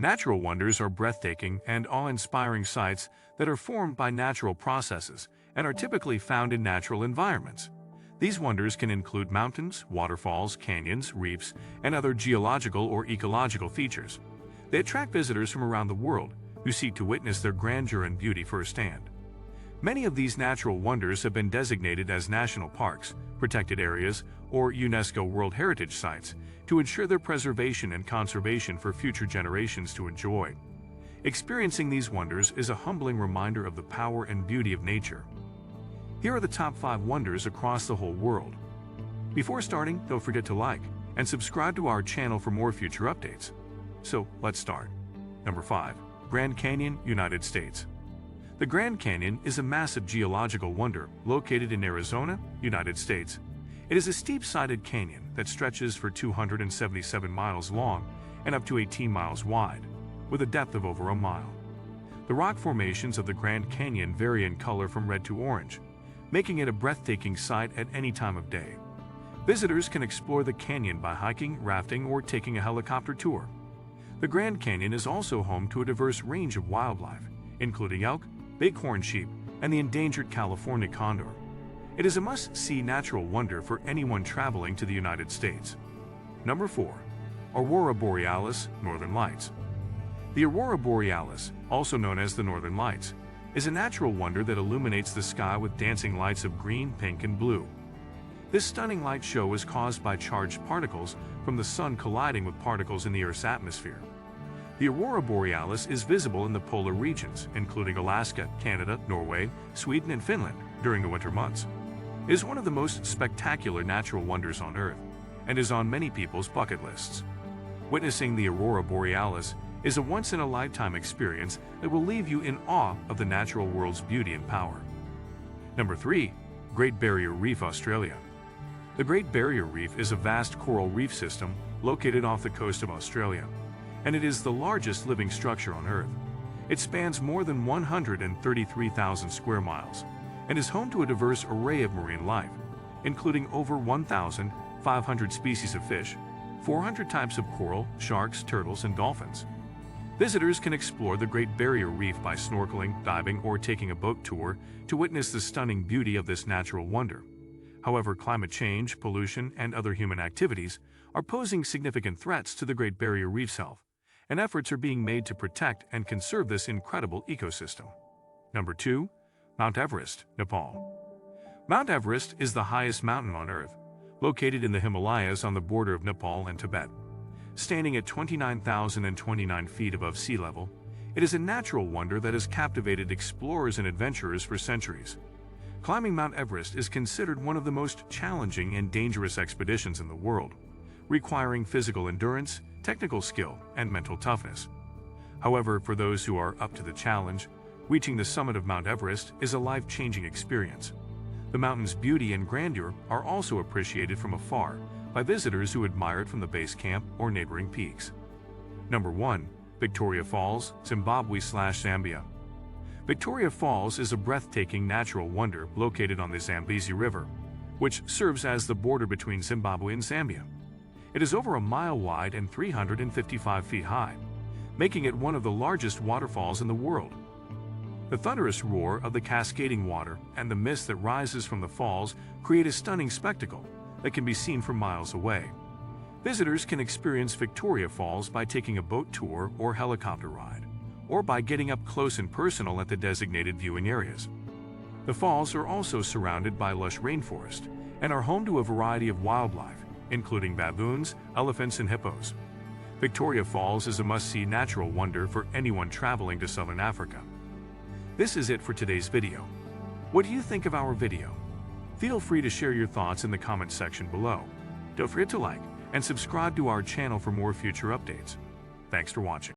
Natural wonders are breathtaking and awe-inspiring sights that are formed by natural processes and are typically found in natural environments. These wonders can include mountains, waterfalls, canyons, reefs, and other geological or ecological features. They attract visitors from around the world who seek to witness their grandeur and beauty firsthand. Many of these natural wonders have been designated as national parks, protected areas, or UNESCO World Heritage Sites to ensure their preservation and conservation for future generations to enjoy. Experiencing these wonders is a humbling reminder of the power and beauty of nature. Here are the top 5 wonders across the whole world. Before starting, don't forget to like and subscribe to our channel for more future updates. So, let's start. Number 5. Grand Canyon, United States. The Grand Canyon is a massive geological wonder located in Arizona, United States. It is a steep-sided canyon that stretches for 277 miles long and up to 18 miles wide, with a depth of over a mile. The rock formations of the Grand Canyon vary in color from red to orange, making it a breathtaking sight at any time of day. Visitors can explore the canyon by hiking, rafting, or taking a helicopter tour. The Grand Canyon is also home to a diverse range of wildlife, including elk, bighorn sheep, and the endangered California condor. It is a must-see natural wonder for anyone traveling to the United States. Number 4. Aurora Borealis, Northern Lights. The Aurora Borealis, also known as the Northern Lights, is a natural wonder that illuminates the sky with dancing lights of green, pink, and blue. This stunning light show is caused by charged particles from the sun colliding with particles in the Earth's atmosphere. The Aurora Borealis is visible in the polar regions, including Alaska, Canada, Norway, Sweden, and Finland, during the winter months. It is one of the most spectacular natural wonders on Earth, and is on many people's bucket lists. Witnessing the Aurora Borealis is a once-in-a-lifetime experience that will leave you in awe of the natural world's beauty and power. Number 3. Great Barrier Reef, Australia. The Great Barrier Reef is a vast coral reef system located off the coast of Australia, and it is the largest living structure on Earth. It spans more than 133,000 square miles and is home to a diverse array of marine life, including over 1,500 species of fish, 400 types of coral, sharks, turtles, and dolphins. Visitors can explore the Great Barrier Reef by snorkeling, diving, or taking a boat tour to witness the stunning beauty of this natural wonder. However, climate change, pollution, and other human activities are posing significant threats to the Great Barrier Reef's health, and efforts are being made to protect and conserve this incredible ecosystem. Number 2. Mount Everest, Nepal. Mount Everest is the highest mountain on Earth, located in the Himalayas on the border of Nepal and Tibet. Standing at 29,029 feet above sea level, it is a natural wonder that has captivated explorers and adventurers for centuries. Climbing Mount Everest is considered one of the most challenging and dangerous expeditions in the world, requiring physical endurance, technical skill, and mental toughness. However, for those who are up to the challenge, reaching the summit of Mount Everest is a life-changing experience. The mountain's beauty and grandeur are also appreciated from afar by visitors who admire it from the base camp or neighboring peaks. Number 1. Victoria Falls, Zimbabwe/Zambia. Victoria Falls is a breathtaking natural wonder located on the Zambezi River, which serves as the border between Zimbabwe and Zambia. It is over a mile wide and 355 feet high, making it one of the largest waterfalls in the world. The thunderous roar of the cascading water and the mist that rises from the falls create a stunning spectacle that can be seen from miles away. Visitors can experience Victoria Falls by taking a boat tour or helicopter ride, or by getting up close and personal at the designated viewing areas. The falls are also surrounded by lush rainforest and are home to a variety of wildlife, including baboons, elephants, and hippos. Victoria Falls is a must-see natural wonder for anyone traveling to Southern Africa. This is it for today's video. What do you think of our video? Feel free to share your thoughts in the comment section below. Don't forget to like and subscribe to our channel for more future updates. Thanks for watching.